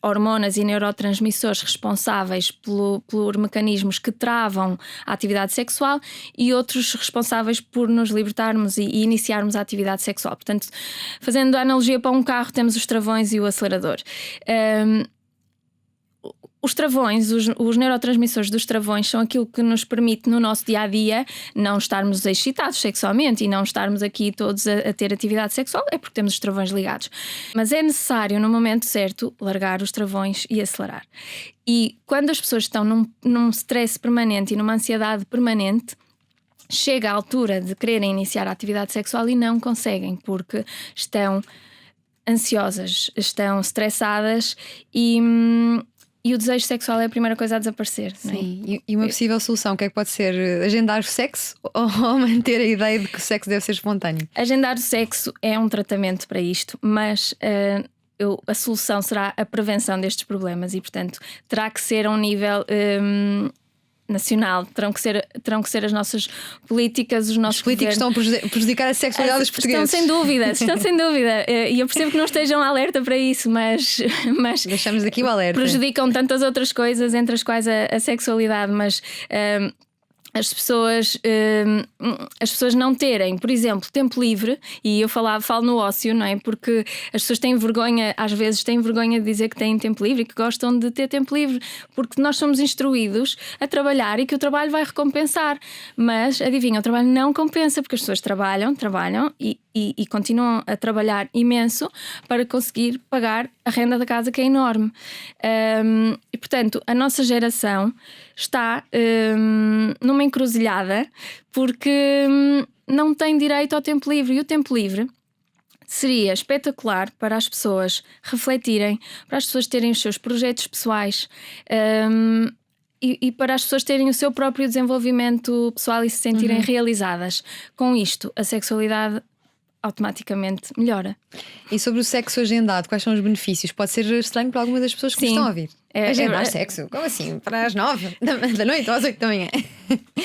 hormonas e neurotransmissores responsáveis por mecanismos que travam a atividade sexual e outros responsáveis por nos libertarmos e iniciarmos a atividade sexual. Portanto, fazendo a analogia para um carro, temos os travões e o acelerador. Os travões, os neurotransmissores dos travões são aquilo que nos permite no nosso dia-a-dia não estarmos excitados sexualmente e não estarmos aqui todos a ter atividade sexual, é porque temos os travões ligados. Mas é necessário, no momento certo, largar os travões e acelerar. E quando as pessoas estão num stress permanente e numa ansiedade permanente, chega a altura de quererem iniciar a atividade sexual e não conseguem, porque estão ansiosas, estão estressadas e o desejo sexual é a primeira coisa a desaparecer. Sim, não é? E uma possível solução, o que é que pode ser? Agendar o sexo ou manter a ideia de que o sexo deve ser espontâneo? Agendar o sexo é um tratamento para isto, mas a solução será a prevenção destes problemas e, portanto, terá que ser a um nível nacional, terão que ser as nossas políticas, os nossos políticos governos. Estão a prejudicar a sexualidade dos portugueses. Estão sem dúvida. E eu percebo que não estejam alerta para isso, mas deixamos aqui o alerta. Prejudicam tantas outras coisas, entre as quais a sexualidade, mas as pessoas não terem, por exemplo, tempo livre, e eu falo no ócio, não é? Porque as pessoas às vezes têm vergonha de dizer que têm tempo livre e que gostam de ter tempo livre, porque nós somos instruídos a trabalhar e que o trabalho vai recompensar. Mas, adivinha, o trabalho não compensa, porque as pessoas trabalham e continuam a trabalhar imenso para conseguir pagar a renda da casa, que é enorme. E, portanto, a nossa geração está numa encruzilhada porque não tem direito ao tempo livre. E o tempo livre seria espetacular para as pessoas refletirem, para as pessoas terem os seus projetos pessoais e para as pessoas terem o seu próprio desenvolvimento pessoal e se sentirem realizadas. Com isto, a sexualidade automaticamente melhora. E sobre o sexo agendado, quais são os benefícios? Pode ser estranho para algumas das pessoas que estão a ouvir. Agendar sexo? Como assim? Para as 9 da noite ou às 8 da manhã?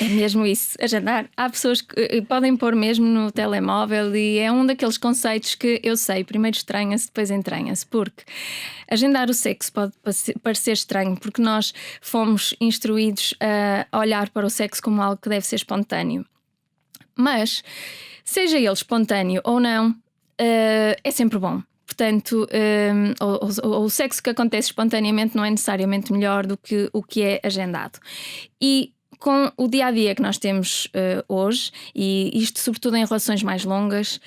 É mesmo isso, agendar. Há pessoas que podem pôr mesmo no telemóvel e é um daqueles conceitos que eu sei, primeiro estranha-se, depois entranha-se, porque agendar o sexo pode parecer estranho, porque nós fomos instruídos a olhar para o sexo como algo que deve ser espontâneo. Mas, seja ele espontâneo ou não, é sempre bom. Portanto, o sexo que acontece espontaneamente não é necessariamente melhor do que o que é agendado. E com o dia-a-dia que nós temos hoje, e isto sobretudo em relações mais longas,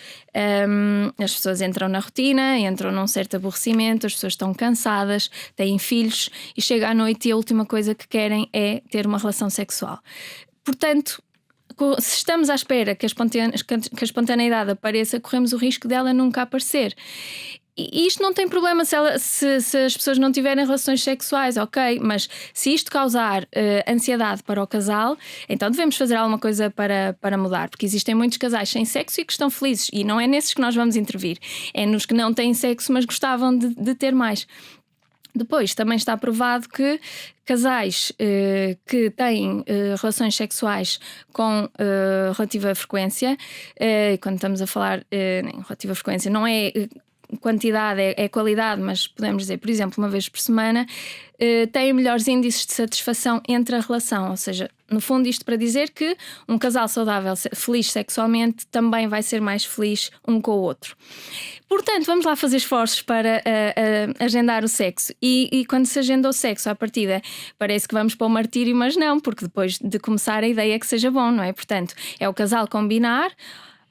as pessoas entram na rotina, entram num certo aborrecimento, as pessoas estão cansadas, têm filhos e chega à noite e a última coisa que querem é ter uma relação sexual. Portanto, se estamos à espera que a espontaneidade apareça, corremos o risco dela nunca aparecer. E isto não tem problema se as pessoas não tiverem relações sexuais, ok, mas se isto causar ansiedade para o casal, então devemos fazer alguma coisa para mudar, porque existem muitos casais sem sexo e que estão felizes, e não é nesses que nós vamos intervir, é nos que não têm sexo mas gostavam de ter mais. Depois, também está provado que casais que têm relações sexuais com relativa frequência, quando estamos a falar em relativa frequência, não é quantidade, é qualidade, mas podemos dizer, por exemplo, uma vez por semana, têm melhores índices de satisfação entre a relação. Ou seja, no fundo, isto para dizer que um casal saudável, feliz sexualmente, também vai ser mais feliz um com o outro. Portanto, vamos lá fazer esforços para agendar o sexo. E quando se agenda o sexo à partida, parece que vamos para o martírio, mas não, porque depois de começar a ideia é que seja bom, não é? Portanto, é o casal combinar.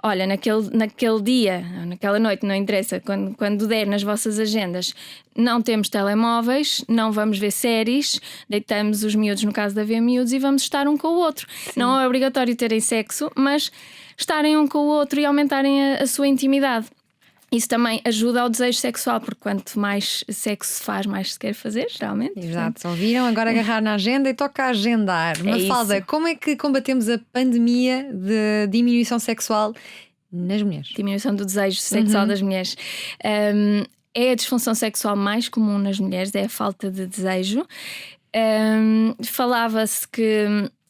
Olha, naquele dia, naquela noite, não interessa, quando der nas vossas agendas, não temos telemóveis, não vamos ver séries, deitamos os miúdos, no caso de haver miúdos, e vamos estar um com o outro. Sim. Não é obrigatório terem sexo, mas estarem um com o outro e aumentarem a sua intimidade. Isso também ajuda ao desejo sexual, porque quanto mais sexo se faz, mais se quer fazer, geralmente. Exato, ouviram? Agora agarrar na agenda e toca a agendar. Mafalda, como é que combatemos a pandemia de diminuição sexual nas mulheres? Diminuição do desejo sexual das mulheres. É a disfunção sexual mais comum nas mulheres, é a falta de desejo. Falava-se que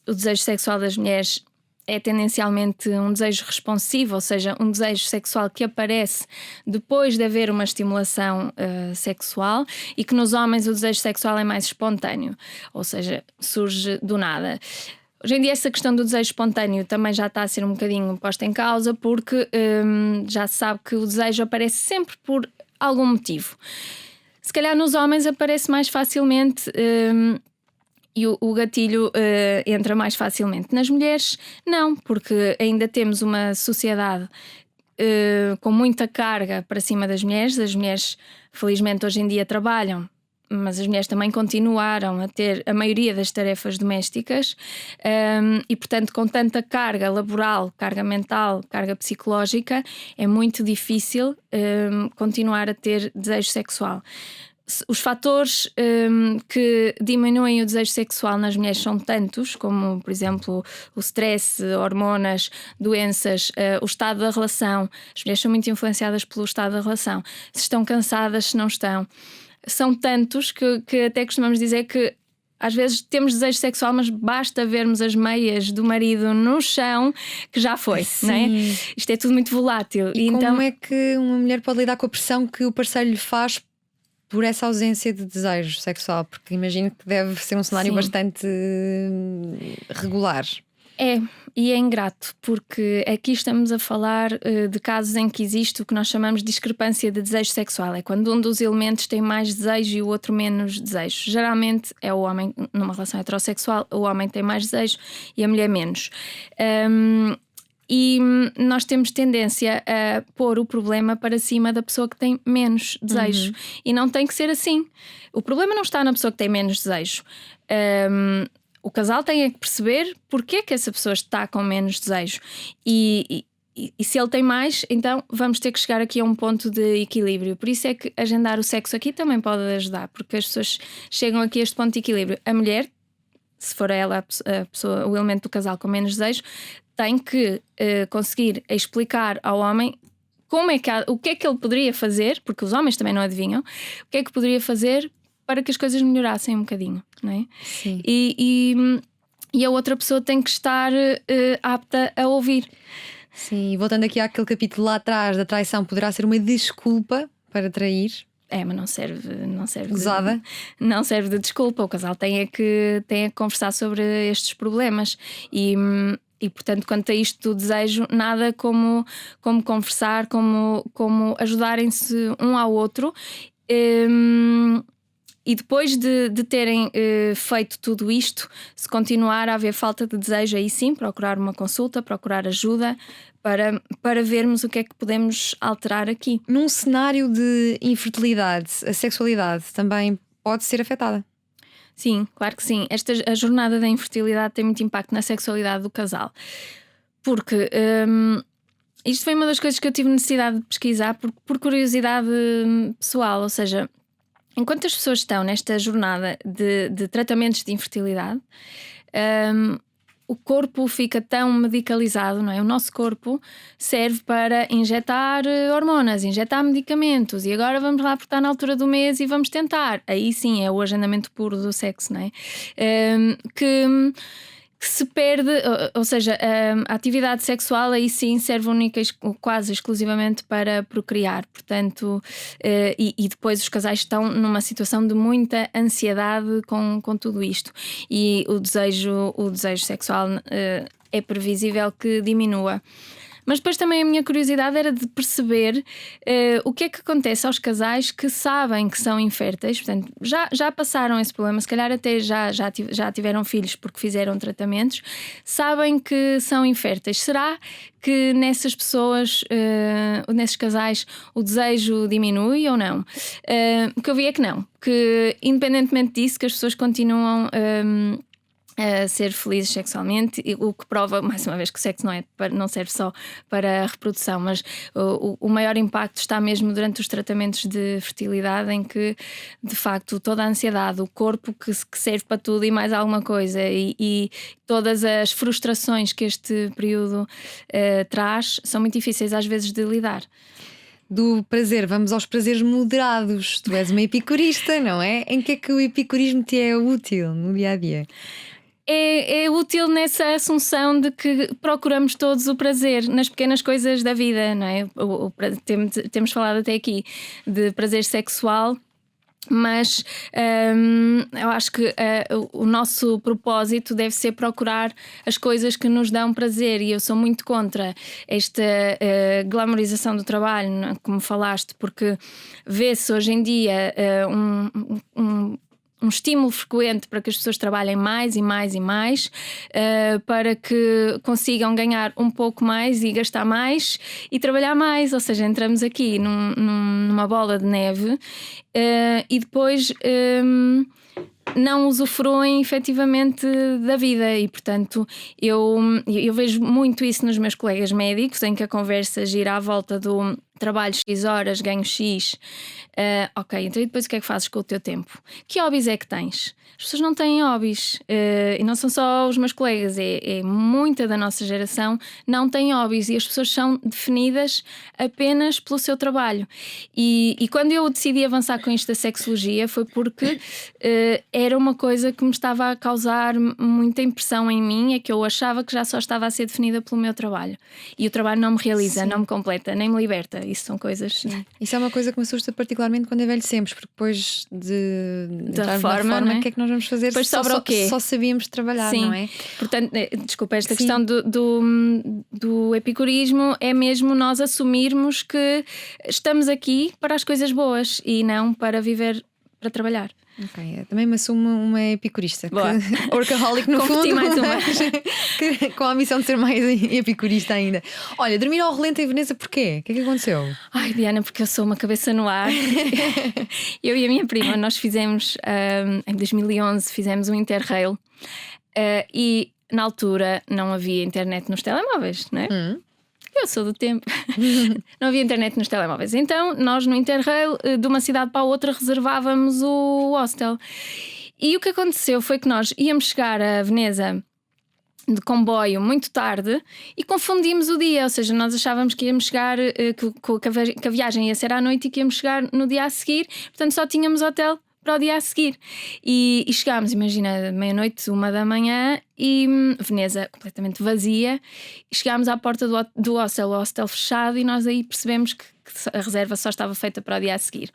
o desejo sexual das mulheres é tendencialmente um desejo responsivo, ou seja, um desejo sexual que aparece depois de haver uma estimulação sexual, e que nos homens o desejo sexual é mais espontâneo, ou seja, surge do nada. Hoje em dia essa questão do desejo espontâneo também já está a ser um bocadinho posta em causa, porque já se sabe que o desejo aparece sempre por algum motivo. Se calhar nos homens aparece mais facilmente e o gatilho entra mais facilmente. Nas mulheres, não, porque ainda temos uma sociedade com muita carga para cima das mulheres. As mulheres, felizmente, hoje em dia trabalham, mas as mulheres também continuaram a ter a maioria das tarefas domésticas e, portanto, com tanta carga laboral, carga mental, carga psicológica, é muito difícil continuar a ter desejo sexual. Os fatores que diminuem o desejo sexual nas mulheres são tantos, como, por exemplo, o stress, hormonas, doenças, o estado da relação. As mulheres são muito influenciadas pelo estado da relação. Se estão cansadas, se não estão. São tantos que até costumamos dizer que às vezes temos desejo sexual, mas basta vermos as meias do marido no chão que já foi, não é? Isto é tudo muito volátil. E então, como é que uma mulher pode lidar com a pressão que o parceiro lhe faz por essa ausência de desejo sexual? Porque imagino que deve ser um cenário bastante regular. E é ingrato, porque aqui estamos a falar de casos em que existe o que nós chamamos de discrepância de desejo sexual. É quando um dos elementos tem mais desejo e o outro menos desejo. Geralmente é o homem, numa relação heterossexual, o homem tem mais desejo e a mulher menos. E nós temos tendência a pôr o problema para cima da pessoa que tem menos desejo. E não tem que ser assim. O problema não está na pessoa que tem menos desejo. O casal tem que perceber porque é que essa pessoa está com menos desejo. E se ele tem mais, então vamos ter que chegar aqui a um ponto de equilíbrio. Por isso é que agendar o sexo aqui também pode ajudar, porque as pessoas chegam aqui a este ponto de equilíbrio. A mulher, se for ela a pessoa, o elemento do casal com menos desejo, tem que conseguir explicar ao homem o que é que ele poderia fazer, porque os homens também não adivinham, o que é que poderia fazer para que as coisas melhorassem um bocadinho, não é? Sim. E a outra pessoa tem que estar apta a ouvir. Sim, e voltando aqui àquele capítulo lá atrás da traição, poderá ser uma desculpa para trair? Mas não serve Gozada? Não serve de desculpa. O casal tem que conversar sobre estes problemas e portanto, quanto a isto do desejo, nada como conversar, como ajudarem-se um ao outro. E depois de terem feito tudo isto, se continuar a haver falta de desejo, aí sim, procurar uma consulta, procurar ajuda para vermos o que é que podemos alterar aqui. Num cenário de infertilidade, a sexualidade também pode ser afetada? Sim, claro que sim. A jornada da infertilidade tem muito impacto na sexualidade do casal. Porque isto foi uma das coisas que eu tive necessidade de pesquisar por curiosidade pessoal, ou seja, enquanto as pessoas estão nesta jornada de tratamentos de infertilidade, o corpo fica tão medicalizado, não é? O nosso corpo serve para injetar hormonas, injetar medicamentos, e agora vamos lá porque está na altura do mês e vamos tentar. Aí sim é o agendamento puro do sexo, não é? Que se perde, ou seja, a atividade sexual aí sim serve única quase exclusivamente para procriar, portanto, e depois os casais estão numa situação de muita ansiedade com tudo isto, e o desejo sexual é previsível que diminua. Mas depois também a minha curiosidade era de perceber o que é que acontece aos casais que sabem que são inférteis, portanto, já passaram esse problema, se calhar até já tiveram filhos porque fizeram tratamentos, sabem que são inférteis. Será que nessas pessoas, nesses casais, o desejo diminui ou não? O que eu vi é que não, que independentemente disso, que as pessoas continuam a ser felizes sexualmente, o que prova mais uma vez que o sexo não serve só para a reprodução, mas o maior impacto está mesmo durante os tratamentos de fertilidade, em que de facto toda a ansiedade, o corpo que serve para tudo e mais alguma coisa, e todas as frustrações que este período traz são muito difíceis às vezes de lidar. Do prazer, vamos aos prazeres moderados. Tu és uma epicurista, não é? Em que é que o epicurismo te é útil no dia-a-dia? É útil nessa assunção de que procuramos todos o prazer nas pequenas coisas da vida, não é? Temos falado até aqui de prazer sexual, mas eu acho que o nosso propósito deve ser procurar as coisas que nos dão prazer, e eu sou muito contra esta glamorização do trabalho, como falaste, porque vê-se hoje em dia um estímulo frequente para que as pessoas trabalhem mais e mais e mais, para que consigam ganhar um pouco mais e gastar mais e trabalhar mais, ou seja, entramos aqui numa bola de neve, e depois não usufruem efetivamente da vida, e portanto eu vejo muito isso nos meus colegas médicos, em que a conversa gira à volta do trabalho X horas, ganho X. Ok, então e depois o que é que fazes com o teu tempo? Que hobbies é que tens? As pessoas não têm hobbies, e não são só os meus colegas, é muita da nossa geração não tem hobbies, e as pessoas são definidas apenas pelo seu trabalho. E quando eu decidi avançar com isto da sexologia foi porque era uma coisa que me estava a causar muita impressão em mim, é que eu achava que já só estava a ser definida pelo meu trabalho, e o trabalho não me realiza, Sim. Não me completa, nem me liberta. Isso são coisas. Isso é uma coisa que me assusta particularmente quando envelhecemos, porque depois de Da forma, não é? né? O que é que nós vamos fazer? Depois sobra o quê? Só sabíamos trabalhar, Sim. não é? Portanto, desculpa, esta Sim. questão do epicurismo é mesmo nós assumirmos que estamos aqui para as coisas boas e não para viver, para trabalhar. Ok, eu também me assumo uma epicurista. Boa. Workaholic no Competi fundo, mais uma. mas com a missão de ser mais epicurista ainda. Olha, dormir ao relento em Veneza porquê? O que é que aconteceu? Ai, Diana, porque eu sou uma cabeça no ar. Eu e a minha prima, nós fizemos em 2011 fizemos um Interrail, e na altura não havia internet nos telemóveis, não é? Eu sou do tempo. Não havia internet nos telemóveis. Então, nós no Interrail, de uma cidade para a outra, reservávamos o hostel. E o que aconteceu foi que nós íamos chegar a Veneza de comboio muito tarde e confundimos o dia, ou seja, nós achávamos que íamos chegar, que a viagem ia ser à noite e que íamos chegar no dia a seguir, portanto só tínhamos hotel para o dia a seguir. E chegámos, imagina, meia-noite, 1 da manhã, e Veneza completamente vazia. E chegámos à porta do hostel, o hostel fechado, e nós aí percebemos que a reserva só estava feita para o dia a seguir.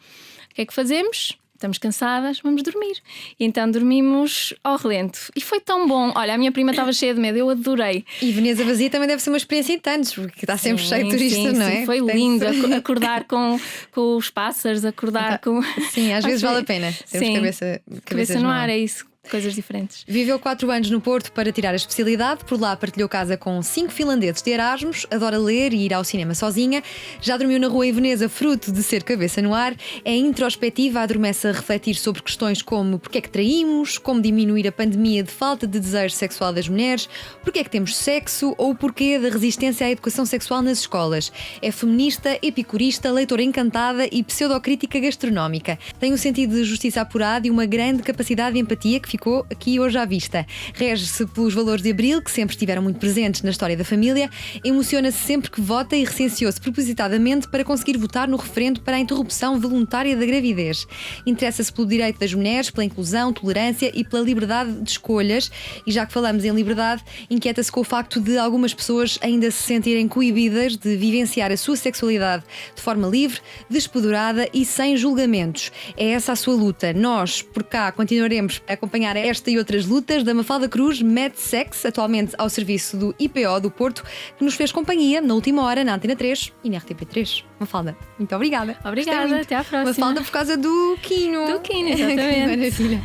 O que é que fazemos? Estamos cansadas, vamos dormir. E então dormimos ao relento. E foi tão bom. Olha, a minha prima estava cheia de medo, eu adorei. E Veneza vazia também deve ser uma experiência em tantos, porque está sempre cheio de turistas, sim, não é? Sim, foi lindo acordar com os pássaros, acordar com. Sim, às vezes vale a pena. Temos Sim, cabeça no ar, é isso. coisas diferentes. Viveu 4 anos no Porto para tirar a especialidade. Por lá partilhou casa com 5 finlandeses de Erasmus. Adora ler e ir ao cinema sozinha. Já dormiu na rua em Veneza, fruto de ser cabeça no ar. É introspectiva, adormece a refletir sobre questões como porque é que traímos, como diminuir a pandemia de falta de desejo sexual das mulheres, porque é que temos sexo ou o porquê da resistência à educação sexual nas escolas. É feminista, epicurista, leitora encantada e pseudocrítica gastronómica. Tem um sentido de justiça apurado e uma grande capacidade de empatia que ficou aqui hoje à vista. Rege-se pelos valores de Abril, que sempre estiveram muito presentes na história da família. Emociona-se sempre que vota e recenseou-se propositadamente para conseguir votar no referendo para a interrupção voluntária da gravidez. Interessa-se pelo direito das mulheres, pela inclusão, tolerância e pela liberdade de escolhas. E já que falamos em liberdade, inquieta-se com o facto de algumas pessoas ainda se sentirem coibidas de vivenciar a sua sexualidade de forma livre, despudorada e sem julgamentos. É essa a sua luta. Nós, por cá, continuaremos a acompanhar esta e outras lutas da Mafalda Cruz, MedSex, atualmente ao serviço do IPO do Porto, que nos fez companhia na última hora na Antena 3 e na RTP3. Mafalda, muito obrigada. Obrigada, até à próxima. Mafalda por causa do Quino. Do Quino, exatamente. Que maravilha.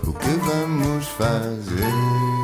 O que vamos fazer?